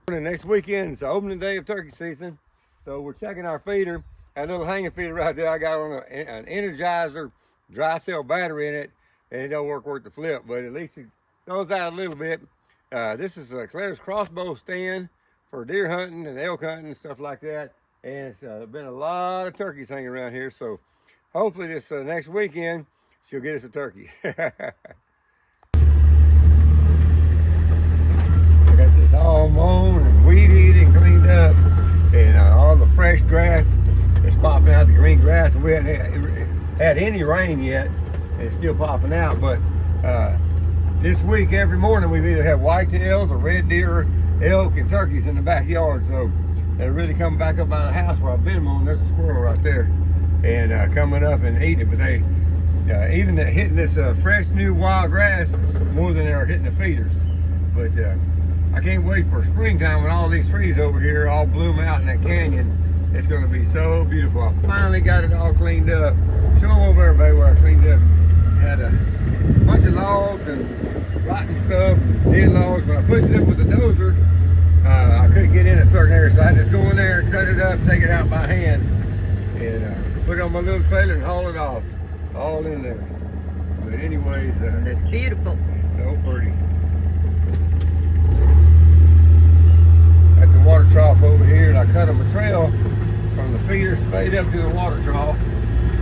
Next weekend, it's the opening day of turkey season. So we're checking our feeder. That little hanging feeder right there, I got on an Energizer dry cell battery in it, and it don't work worth the flip, but at least it throws out a little bit. This is Claire's Crossbow stand for deer hunting and elk hunting and stuff like that. And it's been a lot of turkeys hanging around here. So hopefully this next weekend, she'll get us a turkey. I got this all mown and weed eated and cleaned up, and all the fresh grass is popping out, the green grass, and we hadn't had any rain yet, and it's still popping out. But this week, every morning, we've either had whitetails or red deer, elk, and turkeys in the backyard. So they're really coming back up out of the house where I've been mowing. There's a squirrel right there, and coming up and eating it. But they even hitting this fresh new wild grass more than they're hitting the feeders. But I can't wait for springtime when all these trees over here all bloom out in that canyon. It's going to be so beautiful. I finally got it all cleaned up. Show them over everybody where I cleaned up. Had a bunch of logs and rotten stuff, dead logs. When I pushed it up with the dozer, I couldn't get in a certain area, so I just go in there, cut it up, take it out by hand, and put it on my little trailer and haul it off, all in there. But anyways, that's beautiful. It's so pretty. At the water trough over here, and I cut them a trail from the feeder straight up to the water trough.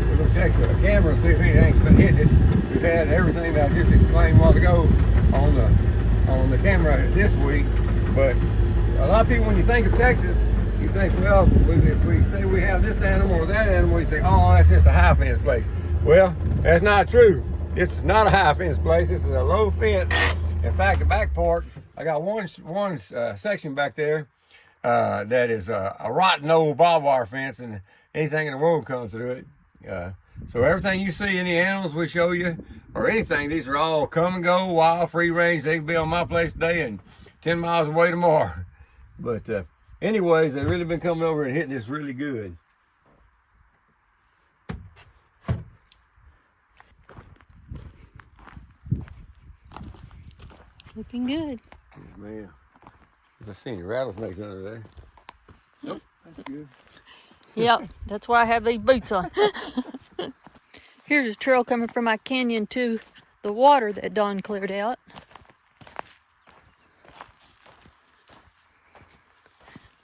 We're gonna check the camera and see if anything's been hitting it. We've had everything that I just explained a while ago on the camera this week. But a lot of people, when you think of Texas, you think, well, if we say we have this animal or that animal, you think, oh, that's just a high fence place. Well, that's not true. This is not a high fence place. This is a low fence. In fact, the back part, I got one section back there that is a rotten old barbed wire fence, and anything in the world comes through it. So everything you see, any animals we show you, or anything, these are all come and go, wild, free range. They can be on my place today and 10 miles away tomorrow. But anyways, they've really been coming over and hitting this really good. Looking good. Yes, ma'am. If I see any rattlesnakes under there. Nope, that's good. Yep, that's why I have these boots on. Here's a trail coming from my canyon to the water that Dawn cleared out.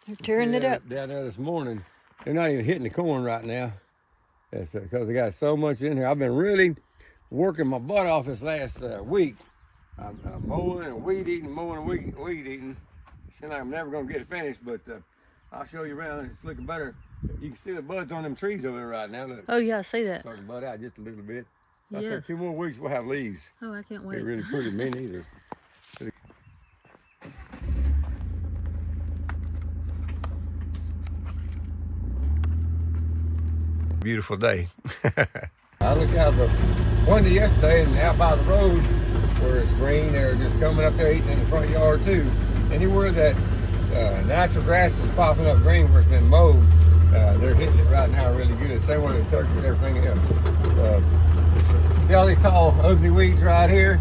They're tearing it up. Down there this morning, they're not even hitting the corn right now. That's because they got so much in here. I've been really working my butt off this last week. I'm mowing and weed eating, mowing and weed eating. It seems like I'm never going to get it finished, but I'll show you around. It's looking better. You can see the buds on them trees over there right now. Look. Oh, yeah, I see that. Starting to bud out just a little bit. I Yeah. said 2 more weeks we'll have leaves. Oh, I can't wait. They're really pretty, me neither. Beautiful day. I looked out the window yesterday and out by the road where it's green, they're just coming up there eating in the front yard too. Anywhere that natural grass is popping up green where it's been mowed, they're hitting it right now really good. Same with the turkey and everything else. See all these tall, ugly weeds right here?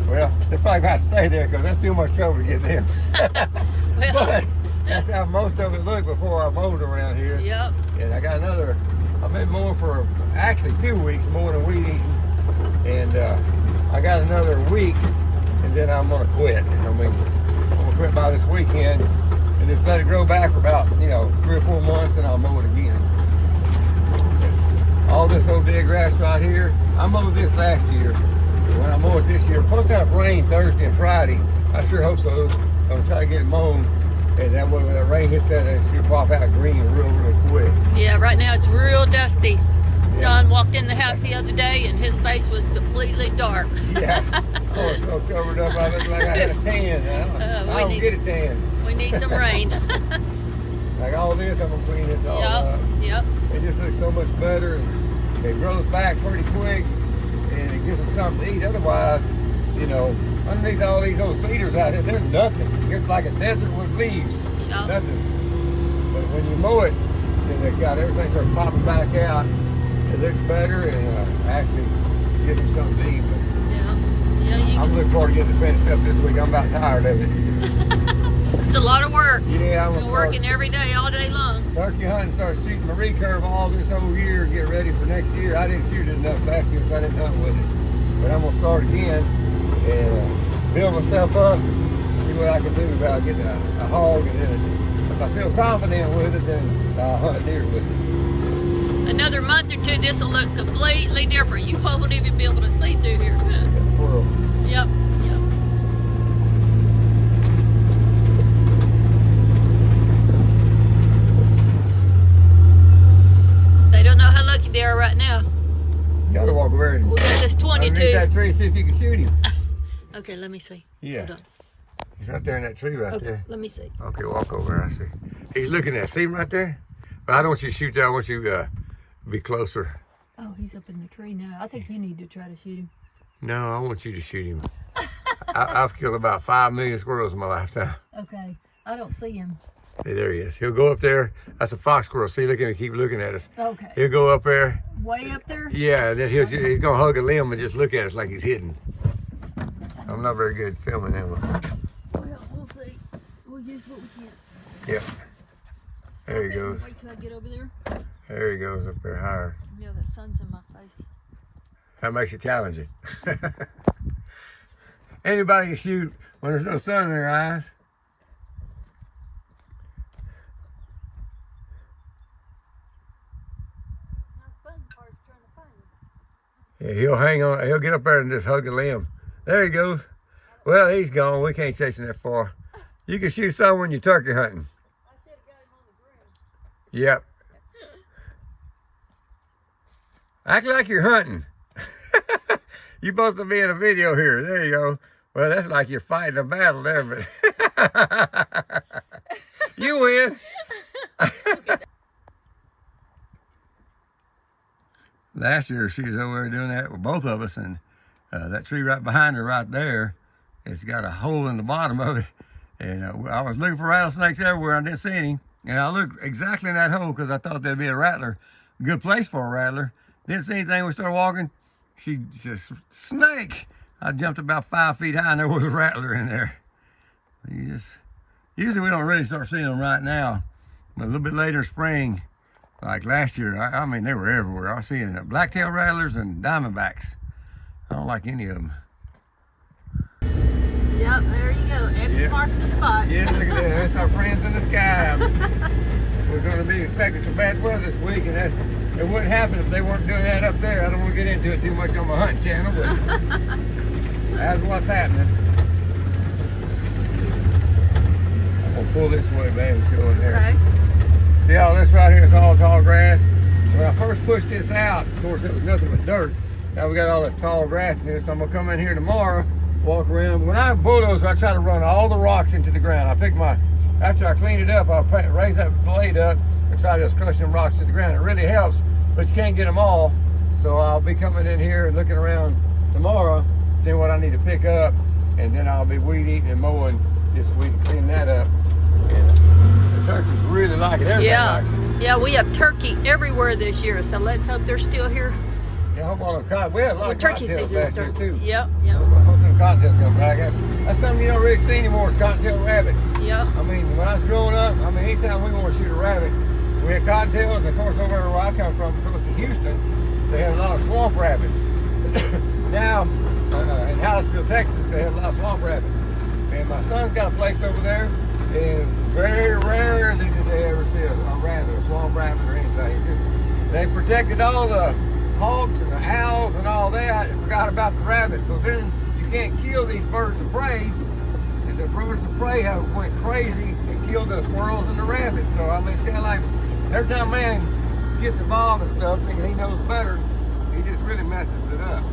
Well, they probably got to stay there because that's too much trouble to get them. Well, but that's how most of it looked before I mowed around here. yep. And I got another, I've been mowing for actually 2 weeks, mowing and weed eating. And I got another week, and then I'm gonna quit. I'm gonna quit by this weekend and just let it grow back for about, 3 or 4 months, and I'll mow it again. All this old dead grass right here, I mowed this last year. When I mow it this year, plus I have rain Thursday and Friday. I sure hope so. So I'm gonna try to get it mown, and that way when that rain hits that, it should pop out green real quick. Yeah, right now it's real dusty. Yeah. Don walked in the house the other day and his face was completely dark. Yeah, I was so covered up, I looked like I had a tan. I don't get a tan. We need some rain. Like all this, I'm gonna clean this all up. Yep. It just looks so much better, and it grows back pretty quick, and it gives them something to eat. Otherwise, underneath all these old cedars out here, there's nothing. It's like a desert with leaves. Yep. Nothing. But when you mow it, then they got everything starts popping back out. It looks better, and actually gives them something to eat. But Yeah, I'm looking forward to getting it finished up this week. I'm about tired of it. It's a lot of work. Yeah, I'm Been working every day, all day long. Turkey hunting, start shooting my recurve all this whole year, get ready for next year. I didn't shoot it enough last year, so I didn't hunt with it. But I'm gonna start again and build myself up, see what I can do about getting a hog, and then if I feel confident with it, then I'll hunt deer with it. Another month or two, this will look completely different. You won't even be able to see through here. That's squirrel. Yep, yep. They don't know how lucky they are right now. You gotta walk over and We got this 22. underneath that tree, see if you can shoot him. Okay, let me see. Yeah. Hold on. He's right there in that tree right Okay, there. let me see. Okay, walk over. I see. He's looking at. See him right there? But I don't want you to shoot that. I want you to be closer. Oh, he's up in the tree now. I think you need to try to shoot him. No, I want you to shoot him. I've killed about 5 million squirrels in my lifetime. Okay, I don't see him. Hey, there he is. He'll go up there. That's a fox squirrel. See, look at him. Keep looking at us. Okay. He'll go up there. Way up there? Yeah, and then he's going to hug a limb and just look at us like he's hidden. I'm not very good at filming him. Well, we'll see. We'll use what we can. Yeah. There he goes. Wait till I get over there. There he goes up there higher. Yeah, the sun's in my face. That makes it challenging. Anybody can shoot when there's no sun in their eyes. Yeah, he'll hang on. He'll get up there and just hug a limb. There he goes. Well, he's gone. We can't chase him that far. You can shoot some when you're turkey hunting. I should have got him on the ground. Yep. Act like you're hunting. You supposed to be in a video here. There you go. Well, that's like you're fighting a battle there, but you win. Last year, she was over there doing that with both of us, and that tree right behind her right there, it's got a hole in the bottom of it. And I was looking for rattlesnakes everywhere. I didn't see any. And I looked exactly in that hole because I thought there'd be a rattler. Good place for a rattler. Didn't see anything. We started walking. She just, snake. I jumped about 5 feet high and there was a rattler in there. Usually we don't really start seeing them right now. But a little bit later in spring, like last year, I mean, they were everywhere. I was seeing blacktail rattlers and diamondbacks. I don't like any of them. Yep, there you go. X marks the spot. Yeah, look at that. That's our friends in the sky. We're going to be expecting some bad weather this week, and it wouldn't happen if they weren't doing that up there. I don't want to get into it too much on my hunting channel, but that's what's happening. I'm going to pull this way, baby, and show it there. Okay. See all this right here is all tall grass. When I first pushed this out, of course, it was nothing but dirt. Now we got all this tall grass in here, so I'm going to come in here tomorrow, walk around. When I bulldoze, I try to run all the rocks into the ground. After I clean it up, I'll raise that blade up and try to just crush them rocks to the ground. It really helps, but you can't get them all. So I'll be coming in here and looking around tomorrow, seeing what I need to pick up, and then I'll be weed eating and mowing this week, cleaning that up. And the turkeys really like it. Everybody likes it. Yeah, we have turkey everywhere this year, so let's hope they're still here. Yeah, I hope all them we had a lot of turkey cottontails season last year too. Yep, I yep. hope them cottontails come back. That's something you don't really see anymore is cottontail rabbits. Yep. I mean, when I was growing up, I mean, anytime we want to shoot a rabbit, we had cottontails. And of course, over where I come from, close to Houston, they had a lot of swamp rabbits. Now, in Hallettsville, Texas, they have a lot of swamp rabbits. And my son's got a place over there, and very rarely did they ever see a rabbit, a swamp rabbit or anything. They protected all the hawks and the owls and all that and forgot about the rabbits. So then you can't kill these birds of prey, and the birds of prey went crazy and killed the squirrels and the rabbits. So I mean, it's kind of like every time man gets involved in stuff thinking he knows better, he just really messes it up.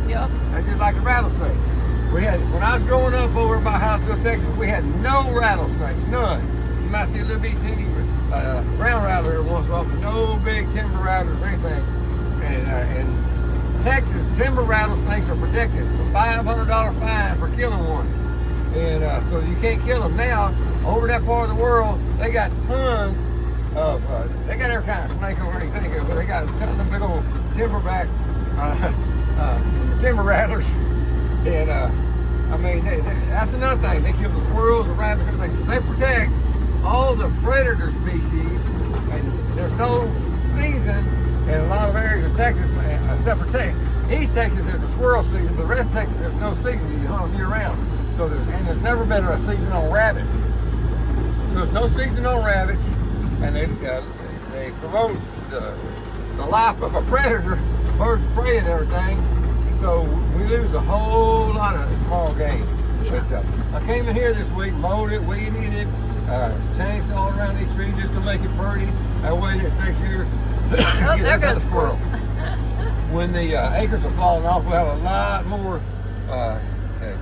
Yep. That's just like the rattlesnakes. When I was growing up over by Hallettsville, Texas, we had no rattlesnakes, none. You might see a little bitty teeny brown rattler every once in a while, but no big timber rattlers or anything. And in Texas, timber rattlesnakes are protected. It's a $500 fine for killing one. And so you can't kill them. Now, over that part of the world, they got tons of, they got every kind of snake over there you think of, but they got a ton of big old timberback timber rattlers. And I mean, that's another thing. They kill the squirrels, the rabbits, everything. So they protect all the predator species, and there's no season in a lot of areas of Texas, except for East Texas, there's a squirrel season, but the rest of Texas, there's no season. You hunt them year round. So there's never been a season on rabbits. So there's no season on rabbits, and they promote the life of a predator, birds of prey and everything. So we lose a whole lot of small game. Yeah. But I came in here this week, mowed it, weeded it, changed all around these trees just to make it pretty. That way this next year, Oh, there goes the squirrel. When the acres are falling off, we'll have a lot more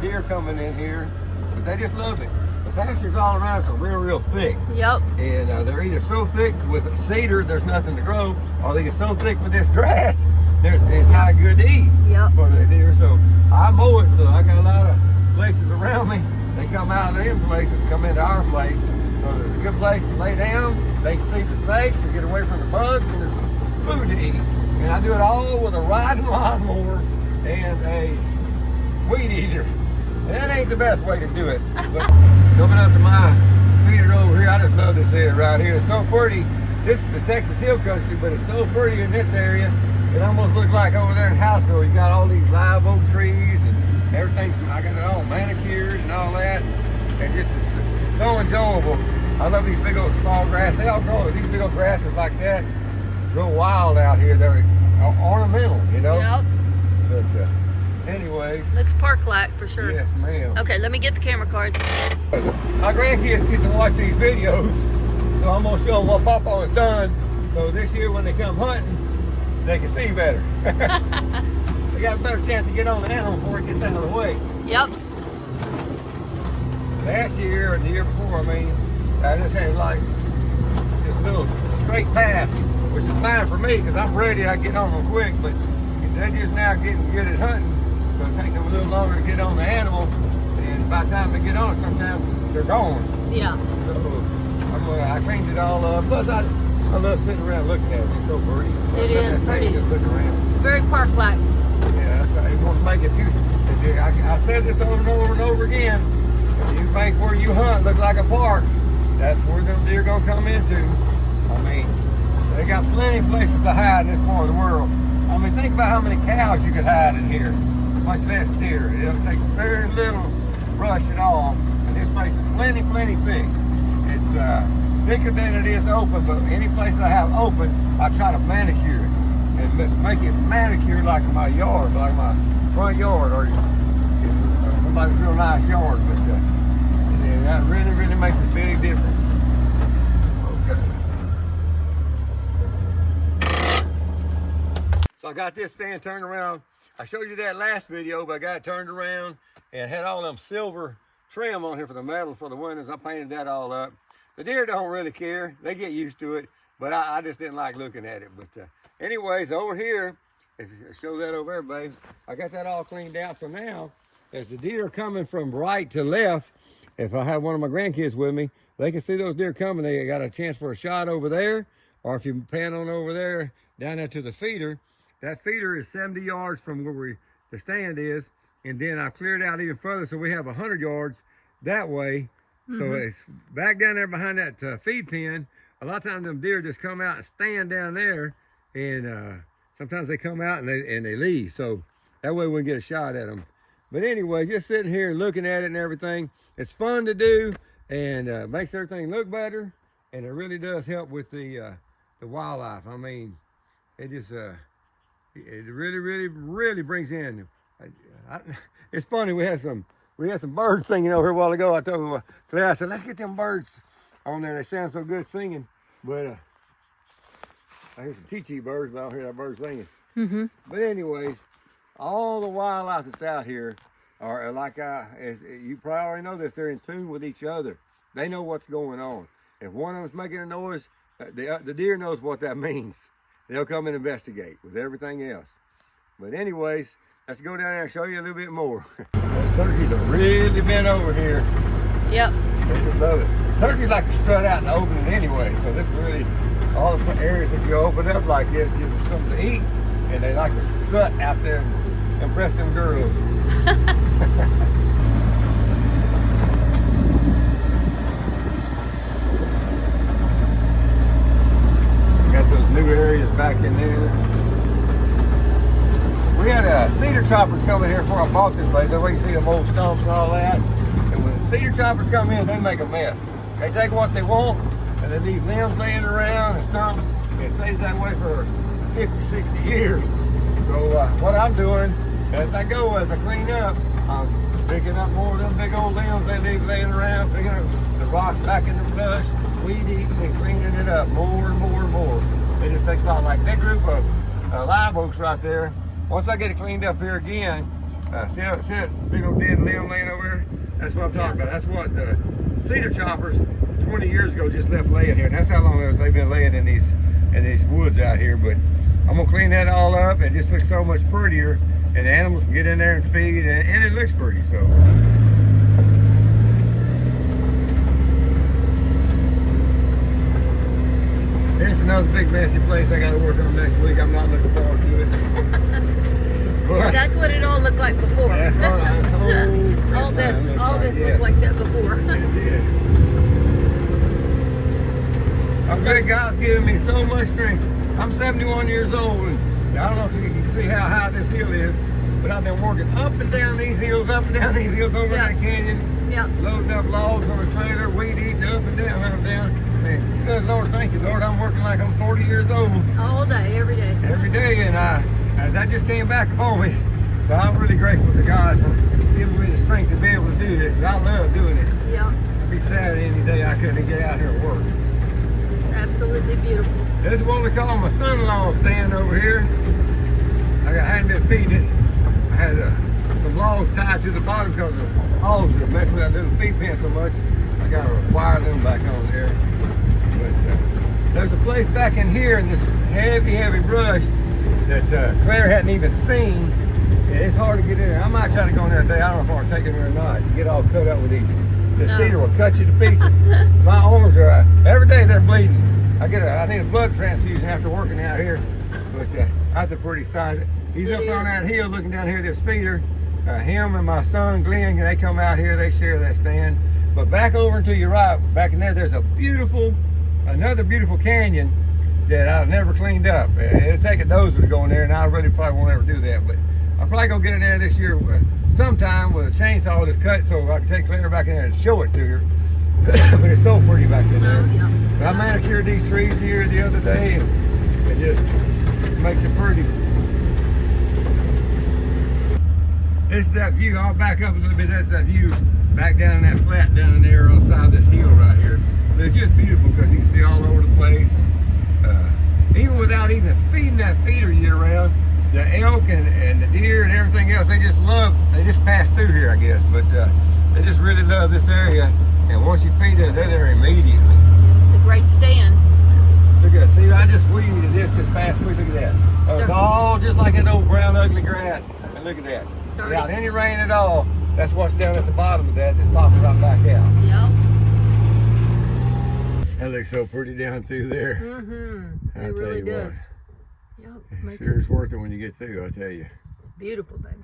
deer coming in here, but they just love it. The pastures all around us are real thick. Yep. And they're either so thick with cedar, there's nothing to grow, or they get so thick with this grass, it's not good to eat for the deer. So I mow it, so I got a lot of places around me. They come out of them places, come into our place. So there's a good place to lay down. They can see the snakes and get away from the bugs, and there's food to eat. And I do it all with a riding lawnmower and a weed eater. And that ain't the best way to do it. But coming up to my feeder over here, I just love this area right here. It's so pretty. This is the Texas Hill Country, but it's so pretty in this area. It almost looks like over there in Houseville, you got all these live oak trees and everything's, I got it all manicured and all that. And just it's so enjoyable. I love these big old tall grass. They all grow, these big old grasses like that grow wild out here. They're ornamental, you know? Yep. But anyways. Looks park-like for sure. Yes, ma'am. Okay, let me get the camera cards. My grandkids get to watch these videos, so I'm gonna show them what Papa has done. So this year when they come hunting, they can see better. They got a better chance to get on the animal before it gets out of the way. Yep. Last year or the year before, I mean, I just had like this little straight pass, which is fine for me because I'm ready. I get on them quick, but they're just now getting good at hunting, so it takes them a little longer to get on the animal. And by the time they get on it, sometimes they're gone. Yeah. So I cleaned it all up. Plus, I love sitting around looking at it. It's so pretty. It is pretty. Just looking around. Very park-like. Yeah, that's how you want to make it. I said this over and over and over again. If you make where you hunt look like a park, that's where them deer gonna come into. I mean, they got plenty of places to hide in this part of the world. I mean, think about how many cows you could hide in here, much less deer. It takes very little brush at all, and this place is plenty thick. It's thicker than it is open, but any place I have open, I try to manicure it and just make it manicured like my yard, like my front yard, or somebody's real nice yard. But that really makes a big difference. Okay. So I got this stand turned around. I showed you that last video, but I got it turned around and had all them silver trim on here for the metal for the windows. I painted that all up. The deer don't really care. They get used to it, but I just didn't like looking at it. But anyways, over here, if you show that over there, babe, I got that all cleaned out. So now, as the deer are coming from right to left, if I have one of my grandkids with me, they can see those deer coming. They got a chance for a shot over there, or if you pan on over there, down there to the feeder, that feeder is 70 yards from where the stand is, and then I cleared out even further, so we have 100 yards that way. So it's back down there behind that feed pen. A lot of times them deer just come out and stand down there, and sometimes they come out and they leave. So that way we can get a shot at them. But anyway, just sitting here looking at it and everything, it's fun to do, and makes everything look better, and it really does help with the wildlife. I mean, it just it really brings in. It's funny, we had some birds singing over here a while ago. I told Claire, I said, let's get them birds on there. They sound so good singing. But I hear some Chi-Chi birds, but I don't hear that bird singing. But anyways, all the wildlife that's out here are like as you probably already know this, they're in tune with each other. They know what's going on. If one of them's making a noise, the deer knows what that means. They'll come and investigate with everything else. But anyways, let's go down there and show you a little bit more. Those turkeys have really been over here. Yep. They just love it. Turkeys like to strut out in the opening anyway, so this is really, all the areas that you open up like this gives them something to eat, and they like to strut out there and impress them girls. choppers come in here before I bought this place. That's why you see them old stumps and all that. And when the cedar choppers come in, they make a mess. They take what they want and they leave limbs laying around and stumps. It stays that way for 50, 60 years. So what I'm doing as I go, as I clean up, I'm picking up more of them big old limbs they leave laying around, picking up the rocks back in the brush, weed eating and cleaning it up more and more and more. It just takes a lot. Like that group of live oaks right there, once I get it cleaned up here again, see that big old dead limb laying over here? That's what I'm talking about. That's what the cedar choppers 20 years ago just left laying here. And that's how long they've been laying in these woods out here. But I'm gonna clean that all up. It just looks so much prettier, and the animals can get in there and feed, and it looks pretty. So it's another big messy place I got to work on next week. I'm not looking forward to it. Yeah, that's what it all looked like before. That's all this looked like that before. It did. I bet God's giving me so much strength. I'm 71 years old, and I don't know if you can see how high this hill is, but I've been working up and down these hills, over that canyon, loading up logs on a trailer, weed eating up and down, And good Lord, thank you, Lord. I'm working like I'm 40 years old. All day, every day. Every day, and that just came back upon me. So I'm really grateful to God for giving me the strength to be able to do this, because I love doing it. Yeah. I'd be sad any day I couldn't get out here and work. Absolutely beautiful. This is what we call my son-in-law stand over here. I hadn't been feeding it. I had some logs tied to the bottom because the hogs were messing with that little feed pen so much. I got to wire them back on there. But there's a place back in here in this heavy brush that Claire hadn't even seen. And it's hard to get in there. I might try to go in there today. I don't know if I want to take it in there or not. You get all cut up with these. This cedar will cut you to pieces. My arms are, every day they're bleeding. I need a blood transfusion after working out here. But that's a pretty sight. He's up on that hill looking down here at this feeder. Him and my son Glenn, they come out here, they share that stand. But back over to your right, back in there's another beautiful canyon that I've never cleaned up. It'll take a dozer to go in there, and I really probably won't ever do that. But I'm probably gonna get in there this year sometime with a chainsaw just cut so I can take Claire back in there and show it to her. But it's so pretty back in there. But I manicured these trees here the other day, and it just makes it pretty. This is that view. I'll back up a little bit. That's that view back down in that flat down there on the side of this hill right here. But it's just beautiful because you can see all over the place. Even without even feeding that feeder year round, the elk and the deer and everything else, they just pass through here, I guess. But they just really love this area. And once you feed it, they're there immediately. It's a great stand. Look at that. See, I just weeded this past week. Look at that. It's all just like that old brown ugly grass. And look at that. Without any rain at all, that's what's down at the bottom of that. Just popping right back out. Yep. That looks so pretty down through there. Mm-hmm. It really does. Yep. It sure is worth it when you get through, I'll tell you. Beautiful, baby.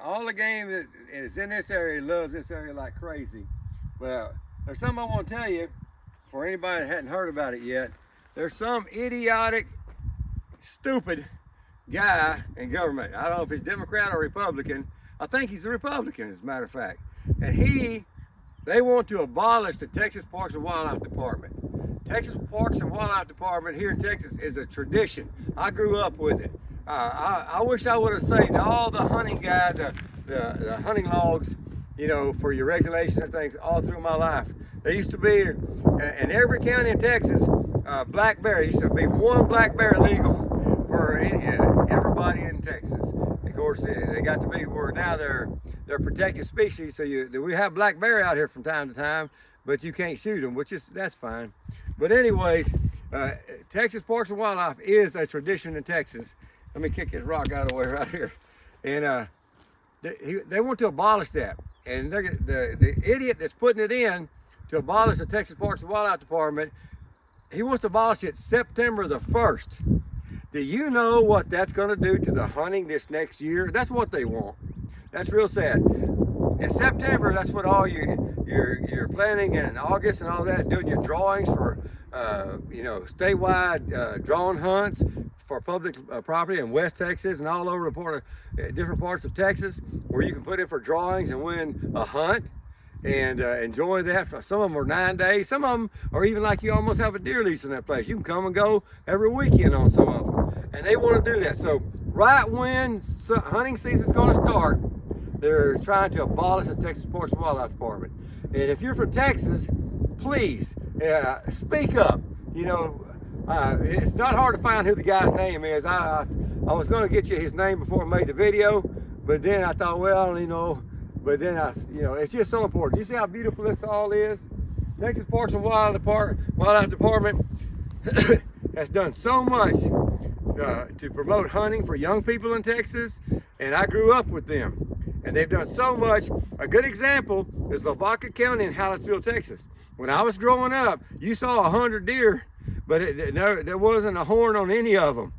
All the game that is in this area loves this area like crazy. But there's something I want to tell you for anybody that hadn't heard about it yet. There's some idiotic, stupid guy in government. I don't know if he's Democrat or Republican. I think he's a Republican, as a matter of fact. And they want to abolish the Texas Parks and Wildlife Department. Texas Parks and Wildlife Department here in Texas is a tradition. I grew up with it. I wish I would have saved all the hunting guides, the hunting logs, you know, for your regulations and things all through my life. There used to be, in every county in Texas, black bear. There used to be one black bear legal for everybody in Texas. Of course, they got to be where now they're protected species. So we have black bear out here from time to time, but you can't shoot them, that's fine. But anyways, Texas Parks and Wildlife is a tradition in Texas. Let me kick this rock out of the way right here. And they want to abolish that. And the idiot that's putting it in to abolish the Texas Parks and Wildlife Department, he wants to abolish it September the 1st. Do you know what that's going to do to the hunting this next year? That's what they want. That's real sad. In September, that's when all your planning, and in August and all that, doing your drawings for you know, statewide drone hunts for public property in West Texas and all over the different parts of Texas, where you can put in for drawings and win a hunt and enjoy that. Some of them are 9 days. Some of them are even like you almost have a deer lease in that place. You can come and go every weekend on some of them, and they want to do that. So right when hunting season is going to start, they're trying to abolish the Texas Parks and Wildlife Department. And if you're from Texas, please speak up. You know, it's not hard to find who the guy's name is. I was going to get you his name before I made the video, but then I thought, well, you know, but then you know, it's just so important. You see how beautiful this all is? Texas Parks and Wildlife Department has done so much to promote hunting for young people in Texas, and I grew up with them. And they've done so much. A good example is Lavaca County in Hallettsville, Texas. When I was growing up, you saw 100 deer, but there wasn't a horn on any of them.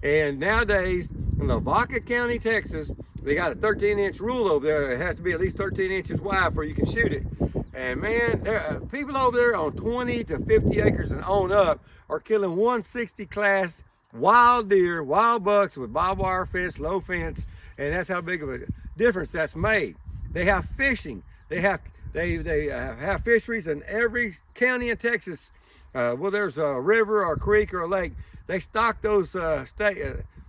And nowadays, in Lavaca County, Texas, they got a 13-inch rule over there. It has to be at least 13 inches wide before you can shoot it. And man, people over there on 20 to 50 acres and on up are killing 160 class wild deer, wild bucks with barbed wire fence, low fence, and that's how big of a difference that's made. They have fishing. They have fisheries in every county in Texas. Well, there's a river or a creek or a lake. They stock those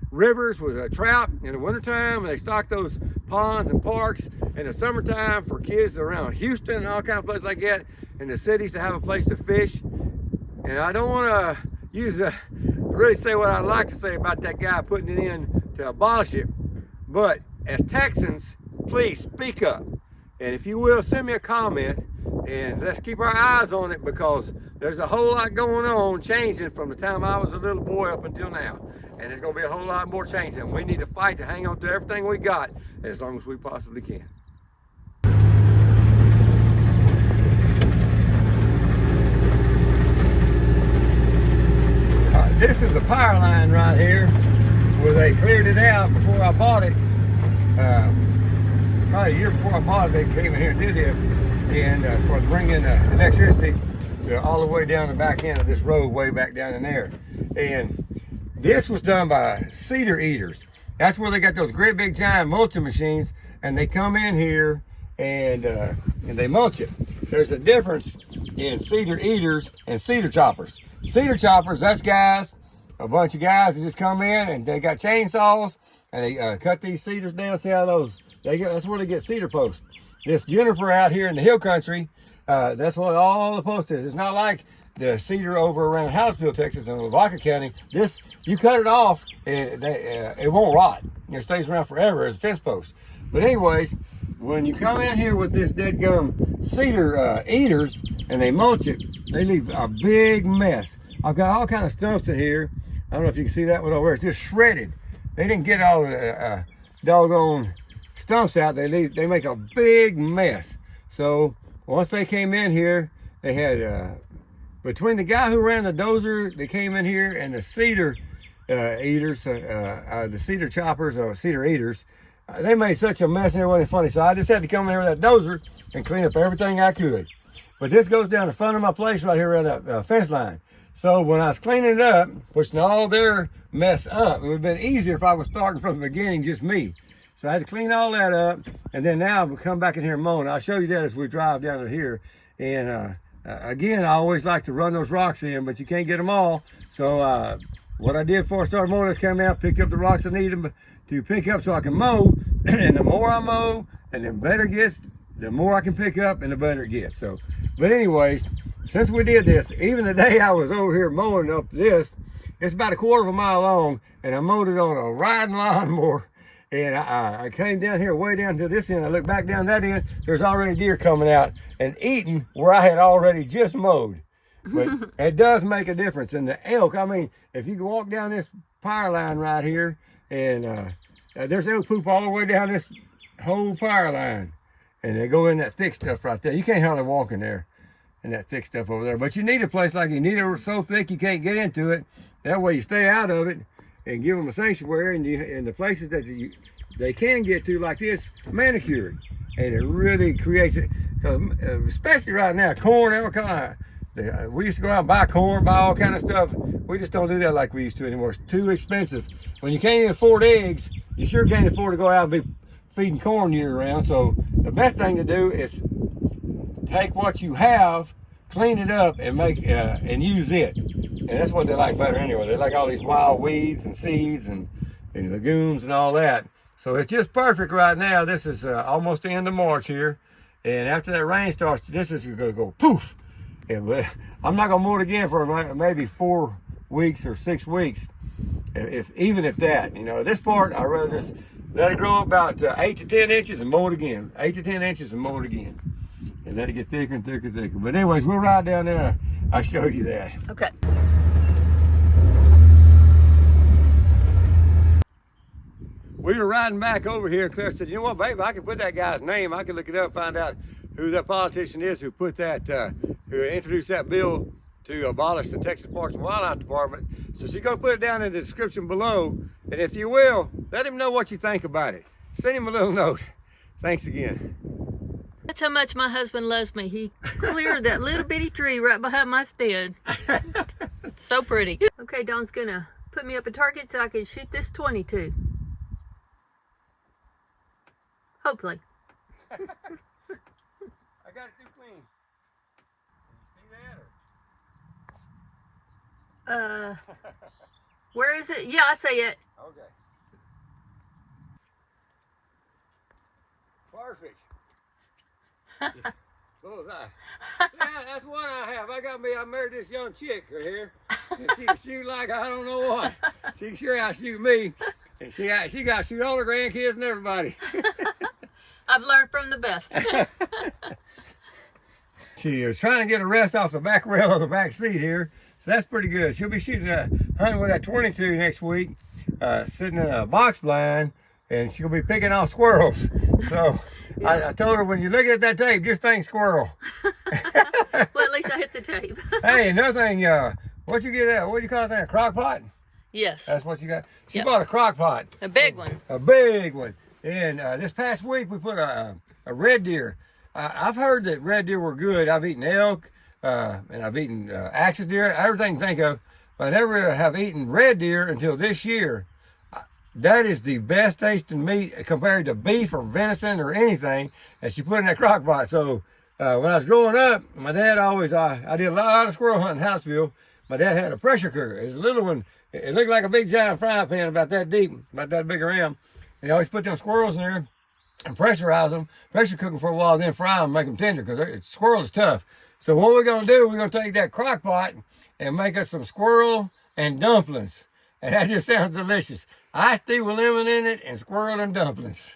rivers with trout in the wintertime, and they stock those ponds and parks in the summertime for kids around Houston and all kind of places like that, in the cities to have a place to fish. And I don't want to really say what I'd like to say about that guy putting it in to abolish it, but as Texans, please speak up. And if you will, send me a comment, and let's keep our eyes on it, because there's a whole lot going on, changing from the time I was a little boy up until now. And there's going to be a whole lot more changing. We need to fight to hang on to everything we got as long as we possibly can. This is the power line right here, where they cleared it out before I bought it. Probably a year before I bought it, they came in here and did this, and for bringing electricity to all the way down the back end of this road, way back down in there. And this was done by cedar eaters. That's where they got those great big giant mulching machines, and they come in here and they mulch it. There's a difference in cedar eaters and cedar choppers. Cedar choppers, that's guys, a bunch of guys that just come in and they got chainsaws and they cut these cedars down. See how those, that's where they get cedar posts. This juniper out here in the hill country, that's what all the post is. It's not like the cedar over around Hallettsville, Texas and Lavaca County. This, you cut it off, it won't rot. It stays around forever as a fence post. But anyways, when you come in here with this dead gum cedar eaters and they mulch it, they leave a big mess. I've got all kind of stumps in here. I don't know if you can see that one over there. It's just shredded. They didn't get all the doggone stumps out. They make a big mess. So once they came in here, they had between the guy who ran the dozer that came in here and the cedar eaters, the cedar choppers or cedar eaters, they made such a mess and it wasn't funny. So I just had to come in here with that dozer and clean up everything I could. But this goes down the front of my place right here around that fence line. So when I was cleaning it up, pushing all their mess up, it would have been easier if I was starting from the beginning, just me. So I had to clean all that up, and then now we'll come back in here and mow, and I'll show you that as we drive down to here. And again, I always like to run those rocks in, but you can't get them all. So what I did before I started mowing is came out, picked up the rocks I need them to pick up so I can mow. And the more I mow, and the better it gets, the more I can pick up and the better it gets. So, but anyways, since we did this, even the day I was over here mowing up this, it's about 1/4 mile long, and I mowed it on a riding lawnmower. And I came down here, way down to this end. I looked back down that end, there's already deer coming out and eating where I had already just mowed. But it does make a difference. And the elk, I mean, if you can walk down this power line right here, and there's elk poop all the way down this whole power line. And they go in that thick stuff right there. You can't hardly walk in there, in that thick stuff over there. But you need a place like you need it so thick you can't get into it. That way you stay out of it. and give them a sanctuary, and the places that they can get to like this, manicured. And it really creates it, because especially right now, corn, every kind of, we used to go out and buy corn, buy all kind of stuff. We just don't do that like we used to anymore. It's too expensive. When you can't even afford eggs, you sure can't afford to go out and be feeding corn year round. So the best thing to do is take what you have, clean it up, and make and use it. And that's what they like better anyway. They like all these wild weeds and seeds and legumes and all that. So it's just perfect right now. This is almost the end of March here. And after that rain starts, this is going to go poof. Yeah, but I'm not going to mow it again for maybe 4 weeks or 6 weeks. Even if that. This part, I'd rather just let it grow about 8 to 10 inches and mow it again. 8 to 10 inches and mow it again. And let it get thicker and thicker and thicker. But anyways, we'll ride down there. I'll show you that. Okay. We were riding back over here, and Claire said, you know what, babe, I can put that guy's name. I can look it up and find out who that politician is who put that, who introduced that bill to abolish the Texas Parks and Wildlife Department. So she's going to put it down in the description below. And if you will, let him know what you think about it. Send him a little note. Thanks again. That's how much my husband loves me. He cleared that little bitty tree right behind my stead. So pretty. Okay, Dawn's gonna put me up a target so I can shoot this 22. Hopefully. I got it too clean. Can you see that? Where is it? Yeah, I see it. Okay. Perfect. Bullseye. Yeah, that's one I have. I married this young chick right here. And she can shoot like I don't know what. She can sure outshoot me. And she got to shoot all her grandkids and everybody. I've learned from the best. She was trying to get a rest off the back rail of the back seat here. So that's pretty good. She'll be shooting hunting with that 22 next week, sitting in a box blind, and she'll be picking off squirrels. So I told her, when you look at that tape, just think squirrel. Well, at least I hit the tape. Hey, another thing, what you get that? What do you call that? A crock pot? Yes. That's what you got. She bought a crock pot. A big one. A big one. And this past week we put a red deer. I've heard that red deer were good. I've eaten elk, and I've eaten axis deer, everything you think of. But I never have eaten red deer until this year. That is the best tasting meat compared to beef or venison or anything that she put in that crock pot. So when I was growing up, my dad always, I did a lot of squirrel hunting in Houseville. My dad had a pressure cooker. It was a little one. It looked like a big giant frying pan about that deep, about that big around. And he always put them squirrels in there and pressurize them, pressure cook them for a while, then fry them, make them tender, because squirrel is tough. So what we're going to do, we're going to take that crock pot and make us some squirrel and dumplings. And that just sounds delicious. Iced tea with lemon in it and squirrel and dumplings.